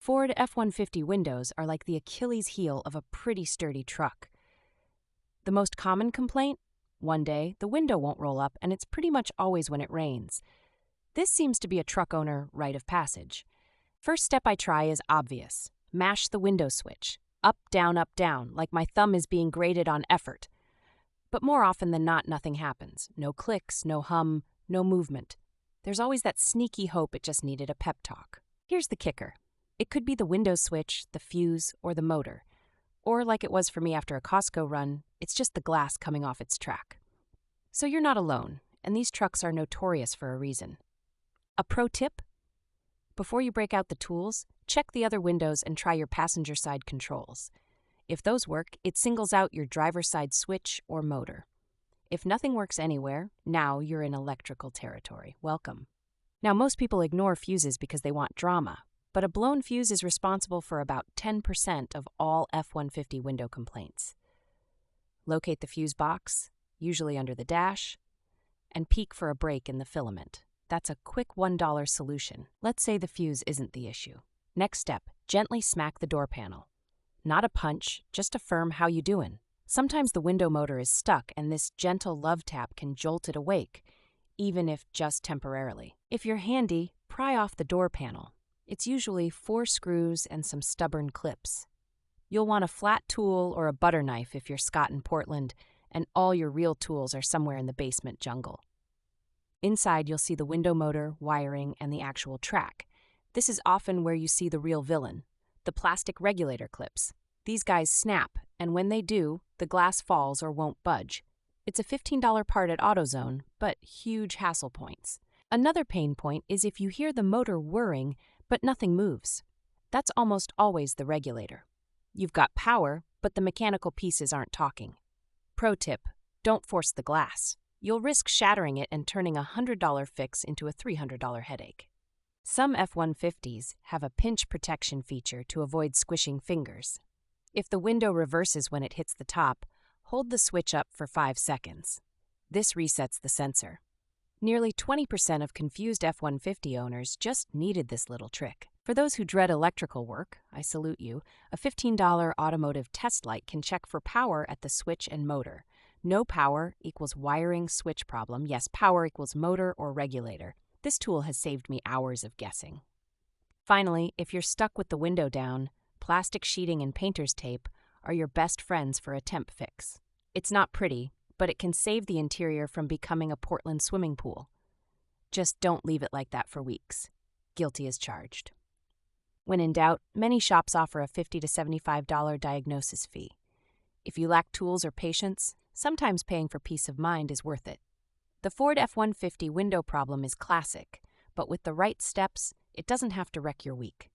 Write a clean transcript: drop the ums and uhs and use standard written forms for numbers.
Ford F-150 windows are like the Achilles heel of a pretty sturdy truck. The most common complaint? One day, the window won't roll up, and it's pretty much always when it rains. This seems to be a truck owner rite of passage. First step I try is obvious. Mash the window switch. Up, down, like my thumb is being graded on effort. But more often than not, nothing happens. No clicks, no hum, no movement. There's always that sneaky hope it just needed a pep talk. Here's the kicker. It could be the window switch, the fuse, or the motor. Or like it was for me after a Costco run, it's just the glass coming off its track. So you're not alone, and these trucks are notorious for a reason. A pro tip? Before you break out the tools, check the other windows and try your passenger side controls. If those work, it singles out your driver's side switch or motor. If nothing works anywhere, now you're in electrical territory. Welcome. Now, most people ignore fuses because they want drama, but a blown fuse is responsible for about 10% of all F-150 window complaints. Locate the fuse box, usually under the dash, and peek for a break in the filament. That's a quick $1 solution. Let's say the fuse isn't the issue. Next step, gently smack the door panel. Not a punch, just a firm "how you doin'." Sometimes the window motor is stuck, and this gentle love tap can jolt it awake, even if just temporarily. If you're handy, pry off the door panel. It's usually 4 screws and some stubborn clips. You'll want a flat tool or a butter knife if you're Scott in Portland, and all your real tools are somewhere in the basement jungle. Inside, you'll see the window motor, wiring, and the actual track. This is often where you see the real villain, the plastic regulator clips. These guys snap, and when they do, the glass falls or won't budge. It's a $15 part at AutoZone, but huge hassle points. Another pain point is if you hear the motor whirring, but nothing moves. That's almost always the regulator. You've got power, but the mechanical pieces aren't talking. Pro tip, don't force the glass. You'll risk shattering it and turning a $100 fix into a $300 headache. Some F-150s have a pinch protection feature to avoid squishing fingers. If the window reverses when it hits the top, hold the switch up for 5 seconds. This resets the sensor. Nearly 20% of confused F-150 owners just needed this little trick. For those who dread electrical work, I salute you. A $15 automotive test light can check for power at the switch and motor. No power equals wiring switch problem. Yes, power equals motor or regulator. This tool has saved me hours of guessing. Finally, if you're stuck with the window down, plastic sheeting and painter's tape are your best friends for a temp fix. It's not pretty, but it can save the interior from becoming a Portland swimming pool. Just don't leave it like that for weeks. Guilty as charged. When in doubt, many shops offer a $50 to $75 diagnosis fee. If you lack tools or patience, sometimes paying for peace of mind is worth it. The Ford F-150 window problem is classic, but with the right steps, it doesn't have to wreck your week.